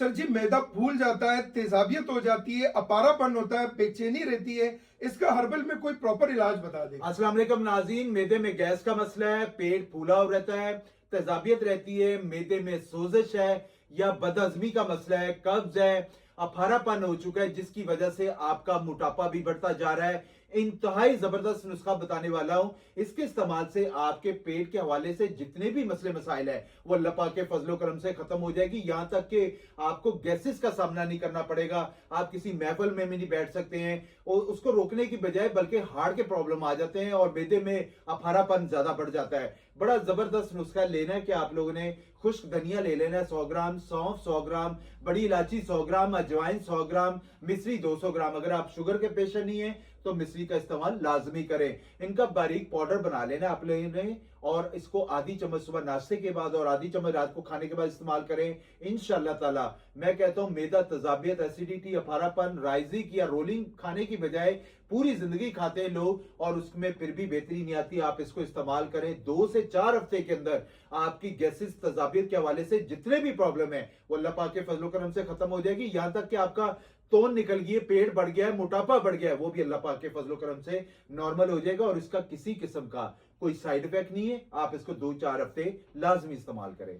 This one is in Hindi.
सर जी, मैदा फूल जाता है, तेजाबियत हो जाती है, अपारापन होता है, बेचैनी रहती है, इसका हर्बल में कोई प्रॉपर इलाज बता दें। अस्सलाम वालेकुम नाज़रीन। मैदे में गैस का मसला है, पेट फूला हुआ रहता है, तेजाबियत रहती है, मैदे में सोजिश है या बदहजमी का मसला है, कब्ज है, अफारापन हो चुका है जिसकी वजह से आपका मोटापा भी बढ़ता जा रहा है। इंतहाई जबरदस्त नुस्खा बताने वाला हूं। इसके इस्तेमाल से आपके पेट के हवाले से जितने भी मसले मसाइल है वो अल्लाह पाक के फजलो करम से खत्म हो जाएगी। यहां तक कि आपको गैसेस का सामना नहीं करना पड़ेगा। आप किसी महफिल में भी नहीं बैठ सकते हैं और उसको रोकने की बजाय बल्कि हार्ट के प्रॉब्लम आ जाते हैं और मैदे में अफारापन ज्यादा बढ़ जाता है। बड़ा जबरदस्त नुस्खा लेना है कि आप लोगों ने खुश्क धनिया ले लेना है 100 ग्राम, सौंफ 100 ग्राम, बड़ी इलायची 100 ग्राम, अजवाइन 100 ग्राम, मिश्री 200 ग्राम। अगर आप शुगर के पेशेंट नहीं है तो मिश्री का इस्तेमाल लाजमी करें। इनका बारीक पाउडर बना लेना आप लोगों ने और इसको आधी चम्मच सुबह नाश्ते के बाद और आधी चम्मच रात को खाने के बाद इस्तेमाल करें। इंशाअल्लाह ताला मैं कहता हूं मैदा, तजाबियत, एसिडिटी, अफारापन, राइजिक या रोलिंग खाने की बजाय पूरी जिंदगी खाते हैं लोग और उसमें फिर भी बेहतरी नहीं आती। आप इसको इस्तेमाल करें, 2 से 4 हफ्ते के अंदर आपकी गैसेस, तजाबियत के हवाले से जितने भी प्रॉब्लम है वो अल्लाह पाक के फजलो करम से खत्म हो जाएगी। यहां तक कि आपका तोन निकल गई है, पेट बढ़ गया है, मोटापा बढ़ गया है, वो भी अल्लाह पाक के फजलो करम से नॉर्मल हो जाएगा और इसका किसी किस्म का कोई साइड इफेक्ट नहीं है। आप इसको 2-4 हफ्ते लाजमी इस्तेमाल करें।